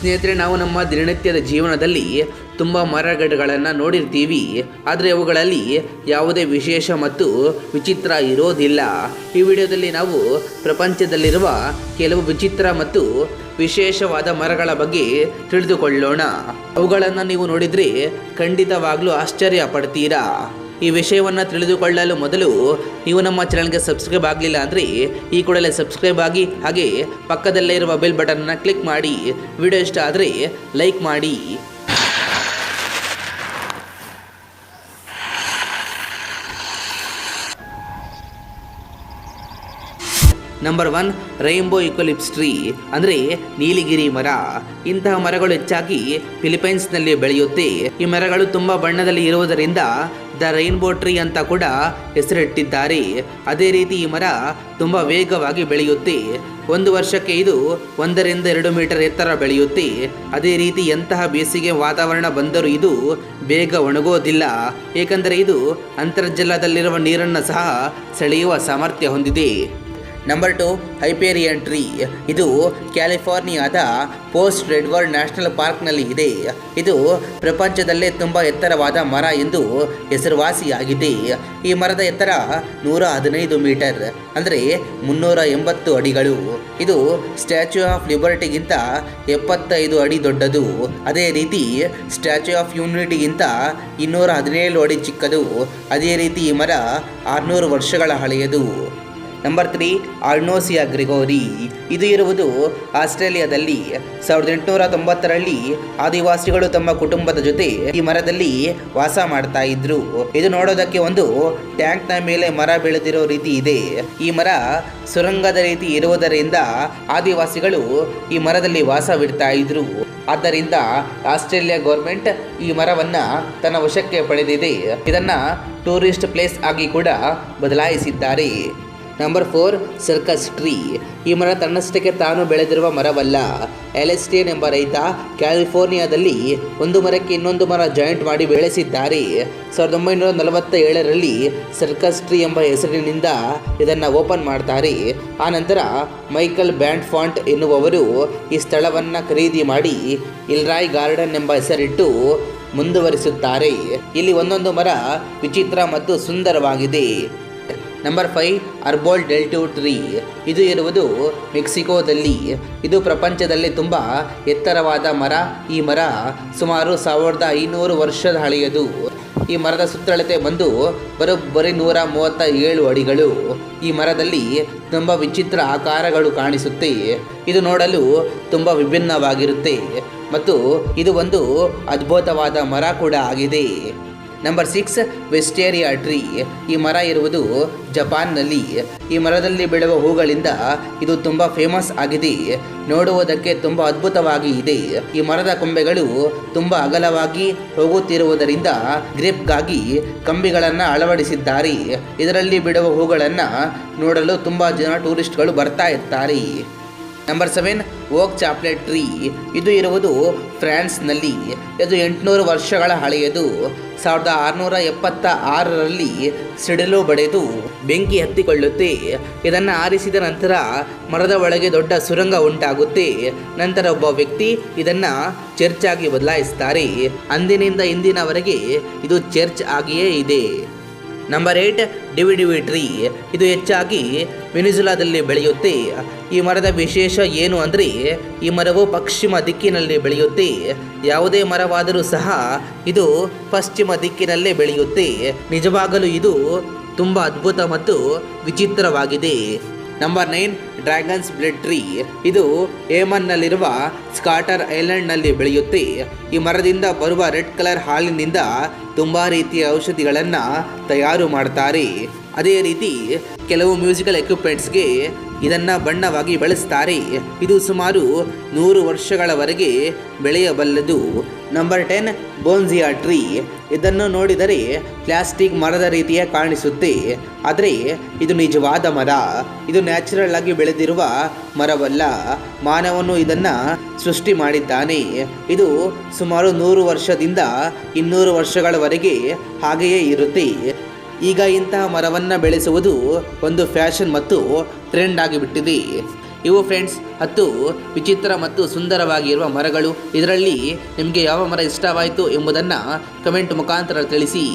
ಸ್ನೇಹಿತರೆ, ನಾವು ನಮ್ಮ ದಿನನಿತ್ಯದ ಜೀವನದಲ್ಲಿ ತುಂಬ ಮರಗಿಡಗಳನ್ನು ನೋಡಿರ್ತೀವಿ. ಆದರೆ ಅವುಗಳಲ್ಲಿ ಯಾವುದೇ ವಿಶೇಷ ಮತ್ತು ವಿಚಿತ್ರ ಇರೋದಿಲ್ಲ. ಈ ವಿಡಿಯೋದಲ್ಲಿ ನಾವು ಪ್ರಪಂಚದಲ್ಲಿರುವ ಕೆಲವು ವಿಚಿತ್ರ ಮತ್ತು ವಿಶೇಷವಾದ ಮರಗಳ ಬಗ್ಗೆ ತಿಳಿದುಕೊಳ್ಳೋಣ. ಅವುಗಳನ್ನು ನೀವು ನೋಡಿದರೆ ಖಂಡಿತವಾಗ್ಲೂ ಆಶ್ಚರ್ಯ ಪಡ್ತೀರಾ. ಈ ವಿಷಯವನ್ನು ತಿಳಿದುಕೊಳ್ಳಲು ಮೊದಲು ನೀವು ನಮ್ಮ ಚಾನಲ್ಗೆ ಸಬ್ಸ್ಕ್ರೈಬ್ ಆಗಲಿಲ್ಲ ಅಂದರೆ ಈ ಕೂಡಲೇ ಸಬ್ಸ್ಕ್ರೈಬ್ ಆಗಿ, ಹಾಗೆ ಪಕ್ಕದಲ್ಲೇ ಇರುವ ಬೆಲ್ ಬಟನ್ನ ಕ್ಲಿಕ್ ಮಾಡಿ. ವಿಡಿಯೋ ಇಷ್ಟ ಆದರೆ ಲೈಕ್ ಮಾಡಿ. ನಂಬರ್ 1, ರೈನ್ಬೋ ಯುಕಲಿಪ್ಸ್ ಟ್ರೀ ಅಂದರೆ ನೀಲಿಗಿರಿ ಮರ. ಇಂತಹ ಮರಗಳು ಹೆಚ್ಚಾಗಿ ಫಿಲಿಪೈನ್ಸ್ನಲ್ಲಿ ಬೆಳೆಯುತ್ತೆ. ಈ ಮರಗಳು ತುಂಬ ಬಣ್ಣದಲ್ಲಿ ಇರುವುದರಿಂದ ದ ರೈನ್ಬೋ ಟ್ರೀ ಅಂತ ಕೂಡ ಹೆಸರಿಟ್ಟಿದ್ದಾರೆ. ಅದೇ ರೀತಿ ಈ ಮರ ತುಂಬ ವೇಗವಾಗಿ ಬೆಳೆಯುತ್ತೆ. ಒಂದು ವರ್ಷಕ್ಕೆ ಇದು 1 ರಿಂದ 2 ಮೀಟರ್ ಎತ್ತರ ಬೆಳೆಯುತ್ತೆ. ಅದೇ ರೀತಿ ಎಂತಹ ಬೇಸಿಗೆ ವಾತಾವರಣ ಬಂದರೂ ಇದು ಬೇಗ ಒಣಗೋದಿಲ್ಲ, ಏಕೆಂದರೆ ಇದು ಅಂತರ್ಜಲದಲ್ಲಿರುವ ನೀರನ್ನು ಸಹ ಸೆಳೆಯುವ ಸಾಮರ್ಥ್ಯ ಹೊಂದಿದೆ. Number 2, Hyperion tree. ಇದು ಕ್ಯಾಲಿಫೋರ್ನಿಯಾದ ಪೋಸ್ಟ್ ರೆಡ್ವರ್ಡ್ ನ್ಯಾಷನಲ್ ಪಾರ್ಕ್ನಲ್ಲಿ ಇದೆ. ಇದು ಪ್ರಪಂಚದಲ್ಲೇ ತುಂಬ ಎತ್ತರವಾದ ಮರ ಎಂದು ಹೆಸರುವಾಸಿಯಾಗಿದೆ. ಈ ಮರದ ಎತ್ತರ 115 ಮೀಟರ್ ಅಂದರೆ 380 ಅಡಿಗಳು. ಇದು ಸ್ಟ್ಯಾಚ್ಯೂ ಆಫ್ ಲಿಬರ್ಟಿಗಿಂತ 75 ಅಡಿ ದೊಡ್ಡದು. ಅದೇ ರೀತಿ ಸ್ಟ್ಯಾಚ್ಯೂ ಆಫ್ ಯೂನಿಟಿಗಿಂತ 217 ಅಡಿ ಚಿಕ್ಕದು. ಅದೇ ರೀತಿ ಈ ಮರ 600 ವರ್ಷಗಳ ಹಳೆಯದು. Number 3, ಆರ್ನೋಸಿಯಾ Gregory. ಇದು ಇರುವುದು ಆಸ್ಟ್ರೇಲಿಯಾದಲ್ಲಿ. 1890ರಲ್ಲಿ ಆದಿವಾಸಿಗಳು ತಮ್ಮ ಕುಟುಂಬದ ಜೊತೆ ಈ ಮರದಲ್ಲಿ ವಾಸ ಮಾಡ್ತಾ ಇದ್ರು. ಇದು ನೋಡೋದಕ್ಕೆ ಒಂದು ಟ್ಯಾಂಕ್ನ ಮೇಲೆ ಮರ ಬೆಳೆದಿರೋ ರೀತಿ ಇದೆ. ಈ ಮರ ಸುರಂಗದ ರೀತಿ ಇರುವುದರಿಂದ ಆದಿವಾಸಿಗಳು ಈ ಮರದಲ್ಲಿ ವಾಸವಿಡ್ತಾ ಇದ್ರು. ಆದ್ದರಿಂದ ಆಸ್ಟ್ರೇಲಿಯಾ ಗೌರ್ಮೆಂಟ್ ಈ ಮರವನ್ನ ತನ್ನ ವಶಕ್ಕೆ ಪಡೆದಿದೆ. ಇದನ್ನ ಟೂರಿಸ್ಟ್ ಪ್ಲೇಸ್ ಆಗಿ ಕೂಡ ಬದಲಾಯಿಸಿದ್ದಾರೆ. Number 4, circus tree. ಈ ಮರ ತನ್ನಷ್ಟಕ್ಕೆ ತಾನು ಬೆಳೆದಿರುವ ಮರವಲ್ಲ. ಎಲೆಸ್ಟಿಯನ್ ಎಂಬ ರೈತ ಕ್ಯಾಲಿಫೋರ್ನಿಯಾದಲ್ಲಿ ಒಂದು ಮರಕ್ಕೆ ಇನ್ನೊಂದು ಮರ ಜಾಯಿಂಟ್ ಮಾಡಿ ಬೆಳೆಸಿದ್ದಾರೆ. 1947ರಲ್ಲಿ ಸರ್ಕಸ್ ಟ್ರೀ ಎಂಬ ಹೆಸರಿನಿಂದ ಇದನ್ನು ಓಪನ್ ಮಾಡ್ತಾರೆ. ಆನಂತರ ಮೈಕಲ್ ಬ್ಯಾಂಡ್ಫಾಂಟ್ ಎನ್ನುವವರು ಈ ಸ್ಥಳವನ್ನು ಖರೀದಿ ಮಾಡಿ ಇಲ್ರಾಯ್ ಗಾರ್ಡನ್ ಎಂಬ ಹೆಸರಿಟ್ಟು ಮುಂದುವರಿಸುತ್ತಾರೆ. ಇಲ್ಲಿ ಒಂದೊಂದು ಮರ ವಿಚಿತ್ರ ಮತ್ತು ಸುಂದರವಾಗಿದೆ. Number 5, Arbol del Tule tree. ಇದು ಇರುವುದು ಮೆಕ್ಸಿಕೋದಲ್ಲಿ. ಇದು ಪ್ರಪಂಚದಲ್ಲಿ ತುಂಬ ಎತ್ತರವಾದ ಮರ. ಈ ಮರ ಸುಮಾರು 1500 ವರ್ಷದ ಹಳೆಯದು. ಈ ಮರದ ಸುತ್ತಳತೆ ಬಂದು ಬರೋಬ್ಬರಿ 137 ಅಡಿಗಳು. ಈ ಮರದಲ್ಲಿ ತುಂಬ ವಿಚಿತ್ರ ಆಕಾರಗಳು ಕಾಣಿಸುತ್ತೆ. ಇದು ನೋಡಲು ತುಂಬ ವಿಭಿನ್ನವಾಗಿರುತ್ತೆ ಮತ್ತು ಇದು ಒಂದು ಅದ್ಭುತವಾದ ಮರ ಕೂಡ ಆಗಿದೆ. Number 6, wisteria tree. ಈ ಮರ ಇರುವುದು ಜಪಾನ್ನಲ್ಲಿ. ಈ ಮರದಲ್ಲಿ ಬೆಳೆಯುವ ಹೂಗಳಿಂದ ಇದು ತುಂಬ ಫೇಮಸ್ ಆಗಿದೆ. ನೋಡುವುದಕ್ಕೆ ತುಂಬ ಅದ್ಭುತವಾಗಿ ಇದೆ. ಈ ಮರದ ಕೊಂಬೆಗಳು ತುಂಬ ಅಗಲವಾಗಿ ಹೋಗುತ್ತಿರುವುದರಿಂದ ಗ್ರಿಪ್ಗಾಗಿ ಕಂಬಿಗಳನ್ನು ಅಳವಡಿಸಿದ್ದಾರೆ. ಇದರಲ್ಲಿ ಬಿಡುವ ಹೂಗಳನ್ನು ನೋಡಲು ತುಂಬ ಜನ ಟೂರಿಸ್ಟ್ಗಳು ಬರ್ತಾ ಇರ್ತಾರೆ. Number 7, oak chaplet tree. ಇದು ಇರುವುದು ಫ್ರಾನ್ಸ್ನಲ್ಲಿ. ಇದು 800 ವರ್ಷಗಳ ಹಳೆಯದು. 1676ರಲ್ಲಿ ಸಿಡಿಲು ಬಡಿದು ಬೆಂಕಿ ಹತ್ತಿಕೊಳ್ಳುತ್ತೆ. ಇದನ್ನು ಆರಿಸಿದ ನಂತರ ಮರದ ಒಳಗೆ ದೊಡ್ಡ ಸುರಂಗ ಉಂಟಾಗುತ್ತೆ. ನಂತರ ಒಬ್ಬ ವ್ಯಕ್ತಿ ಇದನ್ನು ಚರ್ಚ್ ಆಗಿ ಬದಲಾಯಿಸ್ತಾರೆ. ಅಂದಿನಿಂದ ಇಂದಿನವರೆಗೆ ಇದು ಚರ್ಚ್ ಆಗಿಯೇ ಇದೆ. Number 8, divi divi tree. ಇದು ಹೆಚ್ಚಾಗಿ ವೆನಿಜುಲಾದಲ್ಲಿ ಬೆಳೆಯುತ್ತೆ. ಈ ಮರದ ವಿಶೇಷ ಏನು ಅಂದರೆ ಈ ಮರವು ಪಶ್ಚಿಮ ದಿಕ್ಕಿನಲ್ಲಿ ಬೆಳೆಯುತ್ತೆ. ಯಾವುದೇ ಮರವಾದರೂ ಸಹ ಇದು ಪಶ್ಚಿಮ ದಿಕ್ಕಿನಲ್ಲೇ ಬೆಳೆಯುತ್ತೆ. ನಿಜವಾಗಲೂ ಇದು ತುಂಬ ಅದ್ಭುತ ಮತ್ತು ವಿಚಿತ್ರವಾಗಿದೆ. Number 9, dragon's blood tree. ಇದು ಏಮನ್ನಲ್ಲಿರುವ ಸ್ಕಾಟರ್ ಐಲ್ಯಾಂಡ್ನಲ್ಲಿ ಬೆಳೆಯುತ್ತೆ. ಈ ಮರದಿಂದ ಬರುವ ರೆಡ್ ಕಲರ್ ಹಾಲಿನಿಂದ ತುಂಬ ರೀತಿಯ ಔಷಧಿಗಳನ್ನು ತಯಾರು ಮಾಡ್ತಾರೆ. ಅದೇ ರೀತಿ ಕೆಲವು ಮ್ಯೂಸಿಕಲ್ ಎಕ್ವಿಪ್ಮೆಂಟ್ಸ್ಗೆ ಇದನ್ನು ಬಣ್ಣವಾಗಿ ಬಳಸ್ತಾರೆ. ಇದು ಸುಮಾರು 100 ವರ್ಷಗಳವರೆಗೆ ಬೆಳೆಯಬಲ್ಲದು. Number 10, ಬೋನ್ಸಿಯಾ tree. ಇದನ್ನು ನೋಡಿದರೆ ಪ್ಲಾಸ್ಟಿಕ್ ಮರದ ರೀತಿಯ ಕಾಣಿಸುತ್ತೆ, ಆದರೆ ಇದು ನಿಜವಾದ ಮರ. ಇದು ನ್ಯಾಚುರಲ್ ಆಗಿ ಬೆಳೆದಿರುವ ಮರವಲ್ಲ. ಮಾನವನು ಇದನ್ನು ಸೃಷ್ಟಿ ಮಾಡಿದ್ದಾನೆ. ಇದು ಸುಮಾರು 100 ವರ್ಷದಿಂದ 200 ವರ್ಷಗಳವರೆಗೆ ಹಾಗೆಯೇ ಇರುತ್ತೆ. ಈಗ ಇಂತಹ ಮರವನ್ನು ಬೆಳೆಸುವುದು ಒಂದು ಫ್ಯಾಷನ್ ಮತ್ತು ಟ್ರೆಂಡ್ ಆಗಿಬಿಟ್ಟಿದೆ. ಇವು ಫ್ರೆಂಡ್ಸ್ 10 ವಿಚಿತ್ರ ಮತ್ತು ಸುಂದರವಾಗಿರುವ ಮರಗಳು. ಇದರಲ್ಲಿ ನಿಮಗೆ ಯಾವ ಮರ ಇಷ್ಟವಾಯಿತು ಎಂಬುದನ್ನು ಕಮೆಂಟ್ ಮುಖಾಂತರ ತಿಳಿಸಿ.